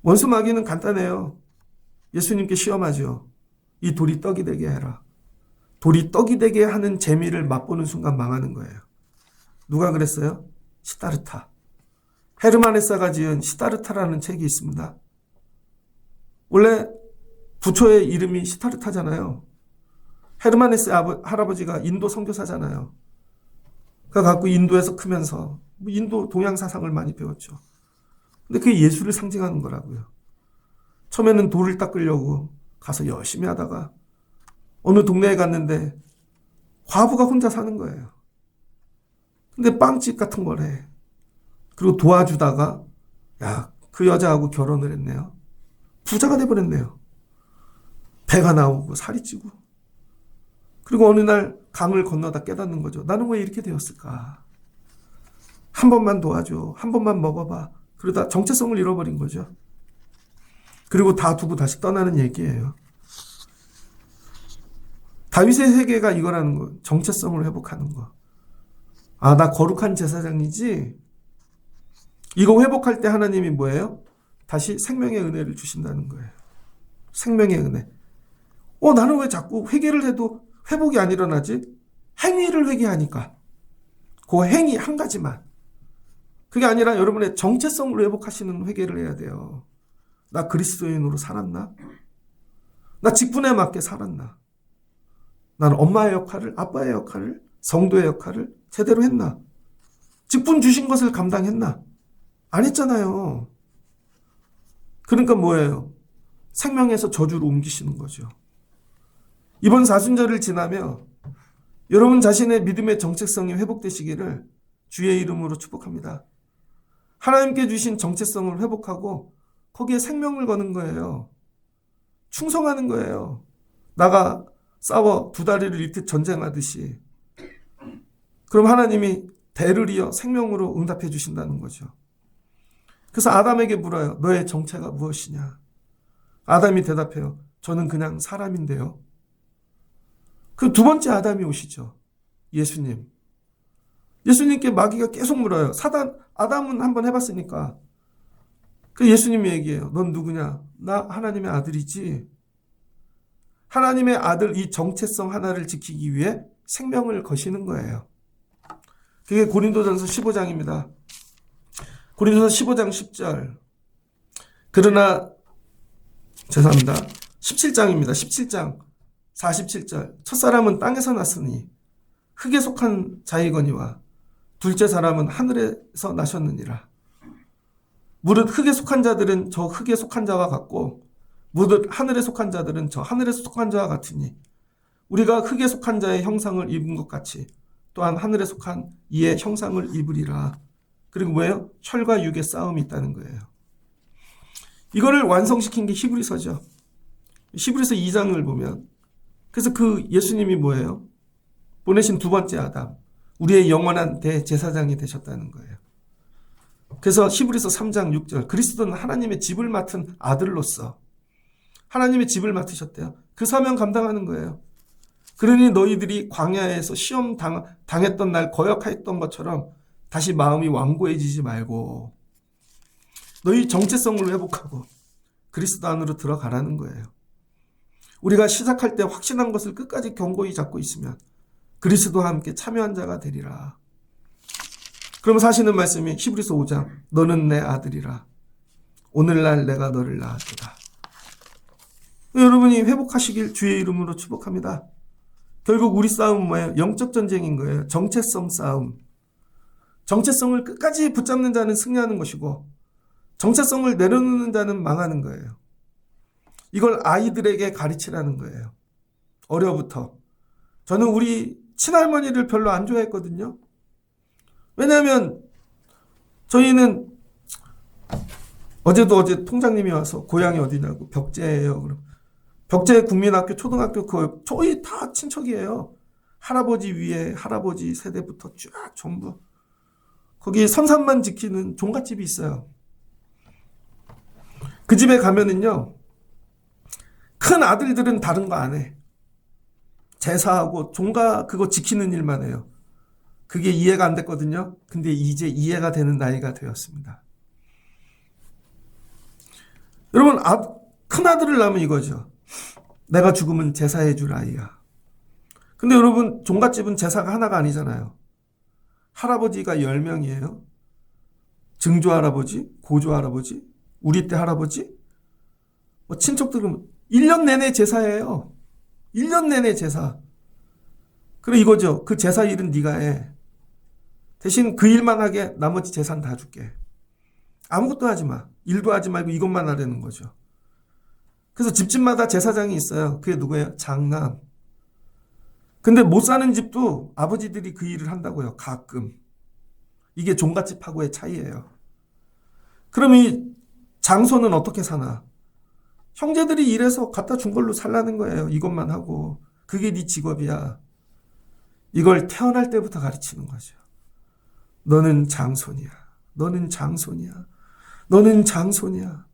원수 마귀는 간단해요. 예수님께 시험하죠. 이 돌이 떡이 되게 해라. 돌이 떡이 되게 하는 재미를 맛보는 순간 망하는 거예요. 누가 그랬어요? 시다르타. 헤르만 헤세가 지은 시다르타라는 책이 있습니다. 원래 부처의 이름이 시다르타잖아요. 헤르만 헤세 할아버지가 인도 선교사잖아요. 갖고 인도에서 크면서 인도 동양 사상을 많이 배웠죠. 근데 그게 예수를 상징하는 거라고요. 처음에는 돌을 닦으려고 가서 열심히 하다가 어느 동네에 갔는데 과부가 혼자 사는 거예요. 근데 빵집 같은 거래. 그리고 도와주다가 그 여자하고 결혼을 했네요. 부자가 돼버렸네요. 배가 나오고 살이 찌고. 그리고 어느 날 강을 건너다 깨닫는 거죠. 나는 왜 이렇게 되었을까? 한 번만 도와줘. 한 번만 먹어봐. 그러다 정체성을 잃어버린 거죠. 그리고 다 두고 다시 떠나는 얘기예요. 다윗의 회개가 이거라는 거. 정체성을 회복하는 거. 나 거룩한 제사장이지? 이거 회복할 때 하나님이 뭐예요? 다시 생명의 은혜를 주신다는 거예요. 생명의 은혜. 나는 왜 자꾸 회개를 해도 회복이 안 일어나지? 행위를 회개하니까. 그 행위 한 가지만. 그게 아니라 여러분의 정체성을 회복하시는 회개를 해야 돼요. 나 그리스도인으로 살았나? 나 직분에 맞게 살았나? 나는 엄마의 역할을, 아빠의 역할을, 성도의 역할을 제대로 했나? 직분 주신 것을 감당했나? 안 했잖아요. 그러니까 뭐예요? 생명에서 저주로 옮기시는 거죠. 이번 사순절을 지나며 여러분 자신의 믿음의 정체성이 회복되시기를 주의 이름으로 축복합니다. 하나님께 주신 정체성을 회복하고 거기에 생명을 거는 거예요. 충성하는 거예요. 나가 싸워 두 다리를 잃듯 전쟁하듯이. 그럼 하나님이 대를 이어 생명으로 응답해 주신다는 거죠. 그래서 아담에게 물어요. 너의 정체가 무엇이냐? 아담이 대답해요. 저는 그냥 사람인데요. 그 두 번째 아담이 오시죠. 예수님. 예수님께 마귀가 계속 물어요. 아담은 한번 해봤으니까. 그 예수님이 얘기해요. 넌 누구냐? 나 하나님의 아들이지. 하나님의 아들 이 정체성 하나를 지키기 위해 생명을 거시는 거예요. 그게 고린도전서 15장입니다. 고린도전서 15장 10절. 그러나 죄송합니다. 17장입니다. 17장 47절. 첫사람은 땅에서 났으니 흙에 속한 자이거니와 둘째 사람은 하늘에서 나셨느니라. 무릇 흙에 속한 자들은 저 흙에 속한 자와 같고 무릇 하늘에 속한 자들은 저 하늘에 속한 자와 같으니 우리가 흙에 속한 자의 형상을 입은 것 같이 또한 하늘에 속한 이의 형상을 입으리라. 그리고 뭐예요? 혈과 육의 싸움이 있다는 거예요. 이거를 완성시킨 게 히브리서죠. 히브리서 2장을 보면 그래서 그 예수님이 뭐예요? 보내신 두 번째 아담, 우리의 영원한 대제사장이 되셨다는 거예요. 그래서 히브리서 3장 6절 그리스도는 하나님의 집을 맡은 아들로서 하나님의 집을 맡으셨대요. 그 사명 감당하는 거예요. 그러니 너희들이 광야에서 시험 당했던 날 거역했던 것처럼 다시 마음이 완고해지지 말고 너희 정체성을 회복하고 그리스도 안으로 들어가라는 거예요. 우리가 시작할 때 확신한 것을 끝까지 견고히 잡고 있으면 그리스도와 함께 참여한 자가 되리라. 그러면서 하시는 말씀이 히브리서 5장 너는 내 아들이라 오늘날 내가 너를 낳았도다. 여러분이 회복하시길 주의 이름으로 축복합니다. 결국 우리 싸움은 뭐예요? 영적 전쟁인 거예요. 정체성 싸움. 정체성을 끝까지 붙잡는 자는 승리하는 것이고 정체성을 내려놓는 자는 망하는 거예요. 이걸 아이들에게 가르치라는 거예요. 어려부터. 저는 우리 친할머니를 별로 안 좋아했거든요. 왜냐하면 저희는 어제 통장님이 와서 고향이 어디냐고 벽제예요. 그럼 벽제 국민학교 초등학교 저희 다 친척이에요. 할아버지 위에 할아버지 세대부터 쫙 전부 거기 선산만 지키는 종갓집이 있어요. 그 집에 가면은요. 큰 아들들은 다른 거 안 해. 제사하고 종가 그거 지키는 일만 해요. 그게 이해가 안 됐거든요. 근데 이제 이해가 되는 나이가 되었습니다. 여러분, 큰 아들을 낳으면 이거죠. 내가 죽으면 제사해 줄 아이야. 근데 여러분, 종갓집은 제사가 하나가 아니잖아요. 할아버지가 10명이에요. 증조 할아버지, 고조 할아버지, 우리 때 할아버지, 친척들은 1년 내내 제사예요. 1년 내내 제사. 그래 이거죠. 그 제사 일은 네가 해. 대신 그 일만 하게 나머지 재산 다 줄게. 아무것도 하지 마. 일도 하지 말고 이것만 하라는 거죠. 그래서 집집마다 제사장이 있어요. 그게 누구예요? 장남. 근데 못 사는 집도 아버지들이 그 일을 한다고요. 가끔. 이게 종갓집하고의 차이예요. 그럼 이 장손은 어떻게 사나? 형제들이 일해서 갖다 준 걸로 살라는 거예요. 이것만 하고. 그게 네 직업이야. 이걸 태어날 때부터 가르치는 거죠. 너는 장손이야. 너는 장손이야. 너는 장손이야.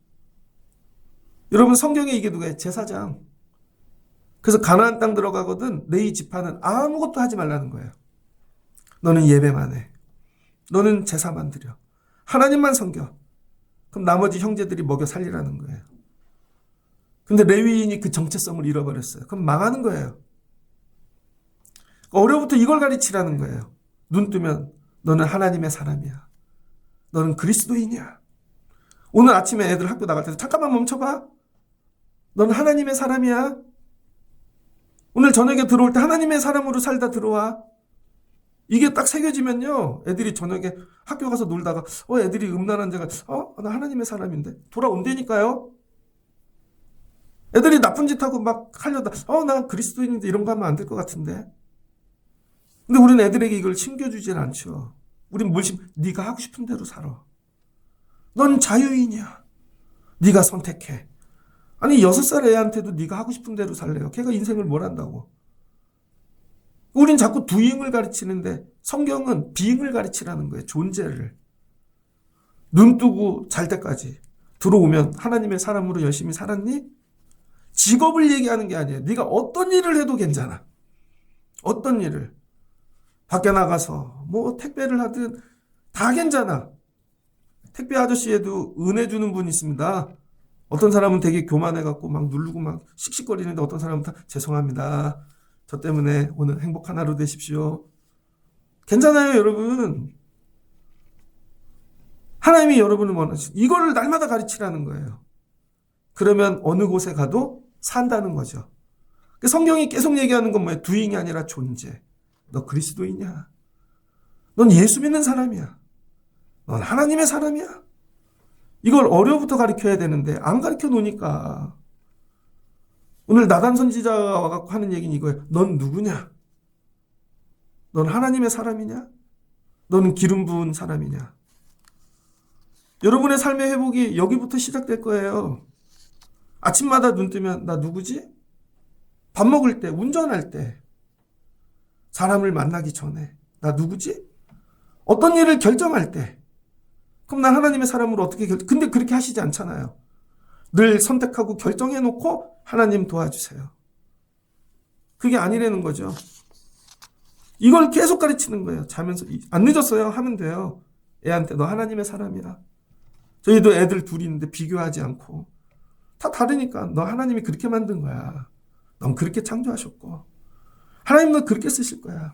여러분 성경에 이게 누구예요? 제사장. 그래서 가나안 땅 들어가거든 내 이 지파는 아무것도 하지 말라는 거예요. 너는 예배만 해. 너는 제사만 드려. 하나님만 섬겨. 그럼 나머지 형제들이 먹여 살리라는 거예요. 근데 레위인이 그 정체성을 잃어버렸어요. 그럼 망하는 거예요. 어려부터 이걸 가르치라는 거예요. 눈 뜨면 너는 하나님의 사람이야. 너는 그리스도인이야. 오늘 아침에 애들 학교 나갈 때 잠깐만 멈춰봐. 너는 하나님의 사람이야. 오늘 저녁에 들어올 때 하나님의 사람으로 살다 들어와. 이게 딱 새겨지면요. 애들이 저녁에 학교 가서 놀다가 애들이 음란한 데가 나 하나님의 사람인데 돌아온다니까요. 애들이 나쁜 짓 하고 막 하려다 나 그리스도인인데 이런 거 하면 안 될 것 같은데. 근데 우리는 애들에게 이걸 심겨주질 않죠. 우린 네가 하고 싶은 대로 살아. 넌 자유인이야. 네가 선택해. 아니 6살 애한테도 네가 하고 싶은 대로 살래요. 걔가 인생을 뭘 한다고. 우린 자꾸 두잉을 가르치는데 성경은 비잉을 가르치라는 거예요. 존재를. 눈 뜨고 잘 때까지 들어오면 하나님의 사람으로 열심히 살았니? 직업을 얘기하는 게 아니에요. 네가 어떤 일을 해도 괜찮아. 어떤 일을. 밖에 나가서 뭐 택배를 하든 다 괜찮아. 택배 아저씨에도 은혜 주는 분 있습니다. 어떤 사람은 되게 교만해갖고 막 누르고 막 씩씩거리는데 어떤 사람은 다 죄송합니다. 저 때문에 오늘 행복한 하루 되십시오. 괜찮아요, 여러분. 하나님이 여러분을 원하시는 이거를 날마다 가르치라는 거예요. 그러면 어느 곳에 가도 산다는 거죠. 성경이 계속 얘기하는 건 뭐예요? 두잉이 아니라 존재. 너 그리스도이냐? 넌 예수 믿는 사람이야. 넌 하나님의 사람이야. 이걸 어려부터 가르쳐야 되는데 안 가르쳐 놓으니까 오늘 나단 선지자가 와갖고 하는 얘기는 이거예요. 넌 누구냐? 넌 하나님의 사람이냐? 너는 기름 부은 사람이냐? 여러분의 삶의 회복이 여기부터 시작될 거예요. 아침마다 눈 뜨면 나 누구지? 밥 먹을 때, 운전할 때, 사람을 만나기 전에 나 누구지? 어떤 일을 결정할 때 그럼 난 하나님의 사람으로 어떻게 근데 그렇게 하시지 않잖아요. 늘 선택하고 결정해놓고 하나님 도와주세요. 그게 아니라는 거죠. 이걸 계속 가르치는 거예요. 자면서 안 늦었어요 하면 돼요. 애한테 너 하나님의 사람이야. 저희도 애들 둘이 있는데 비교하지 않고 다 다르니까 너 하나님이 그렇게 만든 거야. 넌 그렇게 창조하셨고 하나님 너 그렇게 쓰실 거야.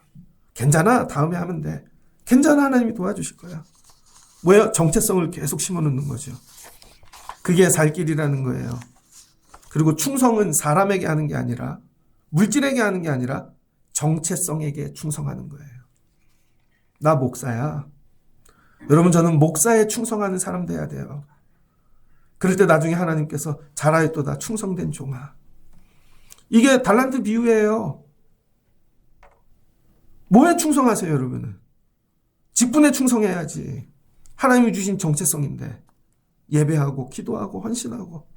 괜찮아 다음에 하면 돼. 괜찮아 하나님이 도와주실 거야. 뭐예요? 정체성을 계속 심어놓는 거죠. 그게 살 길이라는 거예요. 그리고 충성은 사람에게 하는 게 아니라 물질에게 하는 게 아니라 정체성에게 충성하는 거예요. 나 목사야. 여러분 저는 목사에 충성하는 사람 돼야 돼요. 그럴 때 나중에 하나님께서 잘하였도다 충성된 종아. 이게 달란트 비유예요. 뭐에 충성하세요 여러분은? 직분에 충성해야지. 하나님이 주신 정체성인데 예배하고 기도하고 헌신하고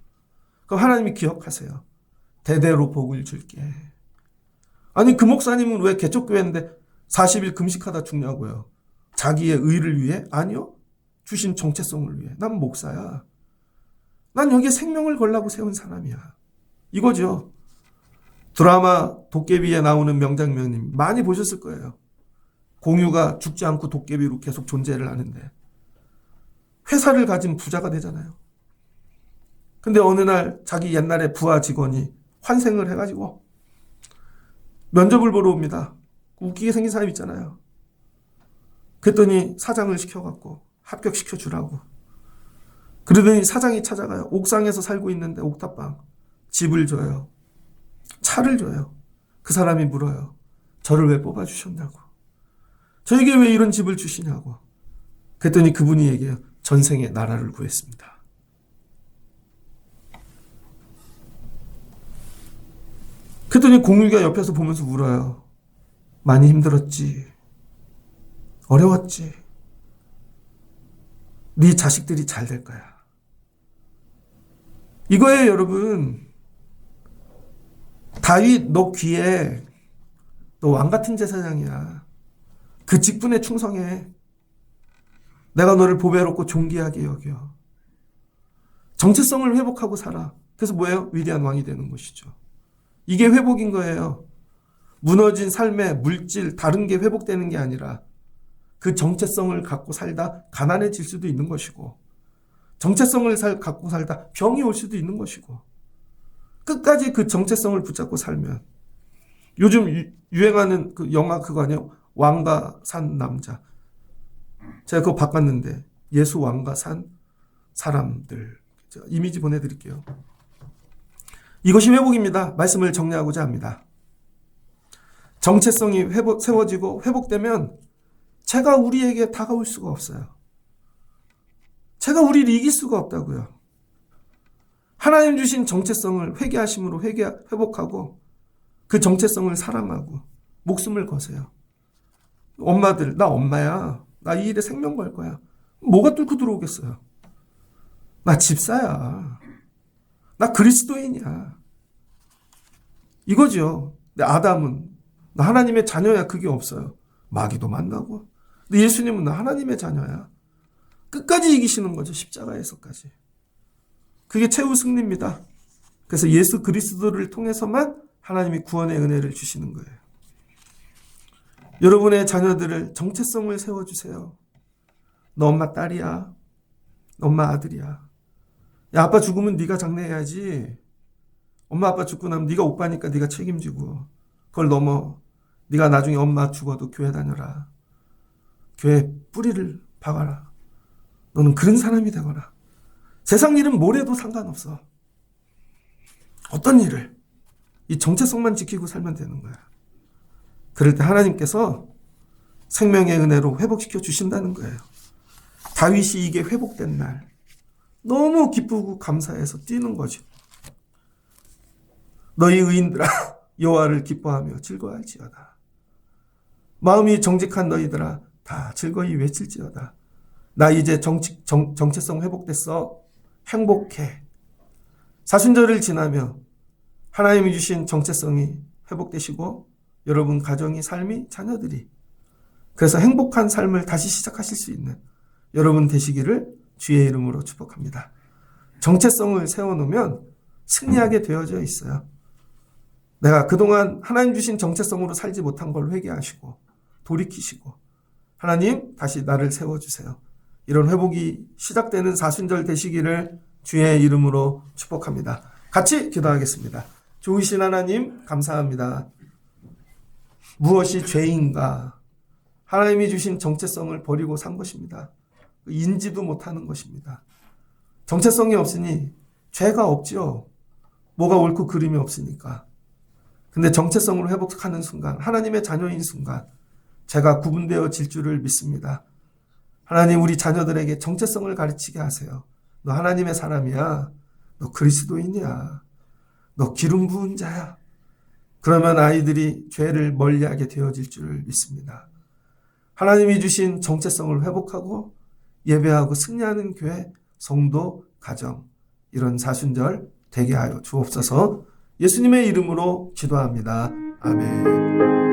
그럼 하나님이 기억하세요. 대대로 복을 줄게. 아니 그 목사님은 왜 개척교회인데 40일 금식하다 죽냐고요. 자기의 의를 위해? 아니요. 주신 정체성을 위해. 난 목사야. 난 여기에 생명을 걸라고 세운 사람이야. 이거죠. 드라마 도깨비에 나오는 명장면 많이 보셨을 거예요. 공유가 죽지 않고 도깨비로 계속 존재를 하는데 회사를 가진 부자가 되잖아요. 근데 어느 날 자기 옛날에 부하 직원이 환생을 해가지고 면접을 보러 옵니다. 웃기게 생긴 사람 있잖아요. 그랬더니 사장을 시켜갖고 합격시켜 주라고. 그러더니 사장이 찾아가요. 옥상에서 살고 있는데 옥탑방. 집을 줘요. 차를 줘요. 그 사람이 물어요. 저를 왜 뽑아주셨냐고. 저에게 왜 이런 집을 주시냐고. 그랬더니 그분이 얘기해요. 전생에 나라를 구했습니다. 그랬더니 공유가 옆에서 보면서 울어요. 많이 힘들었지. 어려웠지. 네 자식들이 잘 될 거야. 이거예요, 여러분. 다윗, 너 귀해. 너 왕같은 제사장이야. 그 직분에 충성해. 내가 너를 보배롭고 존귀하게 여겨. 정체성을 회복하고 살아. 그래서 뭐예요? 위대한 왕이 되는 것이죠. 이게 회복인 거예요. 무너진 삶의 물질, 다른 게 회복되는 게 아니라 그 정체성을 갖고 살다 가난해질 수도 있는 것이고, 정체성을 갖고 살다 병이 올 수도 있는 것이고, 끝까지 그 정체성을 붙잡고 살면, 요즘 유행하는 그 영화 그거 아니에요? 왕과 산 남자. 제가 그거 바꿨는데, 예수 왕과 산 사람들. 제가 이미지 보내드릴게요. 이것이 회복입니다. 말씀을 정리하고자 합니다. 정체성이 세워지고 회복되면 죄가 우리에게 다가올 수가 없어요. 죄가 우리를 이길 수가 없다고요. 하나님 주신 정체성을 회개하심으로 회복하고 그 정체성을 사랑하고 목숨을 거세요. 엄마들, 나 엄마야. 나 이 일에 생명 걸 거야. 뭐가 뚫고 들어오겠어요? 나 집사야. 나 그리스도인이야. 이거죠. 근데 아담은 나 하나님의 자녀야. 그게 없어요. 마귀도 만나고. 근데 예수님은 나 하나님의 자녀야. 끝까지 이기시는 거죠. 십자가에서까지. 그게 최후 승리입니다. 그래서 예수 그리스도를 통해서만 하나님이 구원의 은혜를 주시는 거예요. 여러분의 자녀들을 정체성을 세워주세요. 너 엄마 딸이야. 너 엄마 아들이야. 야, 아빠 죽으면 네가 장례해야지. 엄마 아빠 죽고 나면 네가 오빠니까 네가 책임지고, 그걸 넘어 네가 나중에 엄마 죽어도 교회 다녀라. 교회 뿌리를 박아라. 너는 그런 사람이 되거라. 세상 일은 뭐래도 상관없어. 어떤 일을 이 정체성만 지키고 살면 되는 거야. 그럴 때 하나님께서 생명의 은혜로 회복시켜 주신다는 거예요. 다윗이 이게 회복된 날 너무 기쁘고 감사해서 뛰는 거죠. 너희 의인들아 여호와를 기뻐하며 즐거워할지어다. 마음이 정직한 너희들아 다 즐거이 외칠지어다. 나 이제 정체성 회복됐어. 행복해. 사순절을 지나며 하나님이 주신 정체성이 회복되시고 여러분 가정이, 삶이, 자녀들이 그래서 행복한 삶을 다시 시작하실 수 있는 여러분 되시기를 주의 이름으로 축복합니다. 정체성을 세워놓으면 승리하게 되어져 있어요. 내가 그동안 하나님 주신 정체성으로 살지 못한 걸 회개하시고 돌이키시고 하나님 다시 나를 세워주세요. 이런 회복이 시작되는 사순절 되시기를 주의 이름으로 축복합니다. 같이 기도하겠습니다. 좋으신 하나님 감사합니다. 무엇이 죄인가? 하나님이 주신 정체성을 버리고 산 것입니다. 인지도 못하는 것입니다. 정체성이 없으니 죄가 없지요. 뭐가 옳고 그름이 없으니까. 근데 정체성을 회복하는 순간, 하나님의 자녀인 순간 제가 구분되어질 줄을 믿습니다. 하나님 우리 자녀들에게 정체성을 가르치게 하세요. 너 하나님의 사람이야. 너 그리스도인이야. 너 기름 부은 자야. 그러면 아이들이 죄를 멀리하게 되어질 줄을 믿습니다. 하나님이 주신 정체성을 회복하고 예배하고 승리하는 교회, 성도, 가정 이런 사순절 되게 하여 주옵소서. 예수님의 이름으로 기도합니다. 아멘.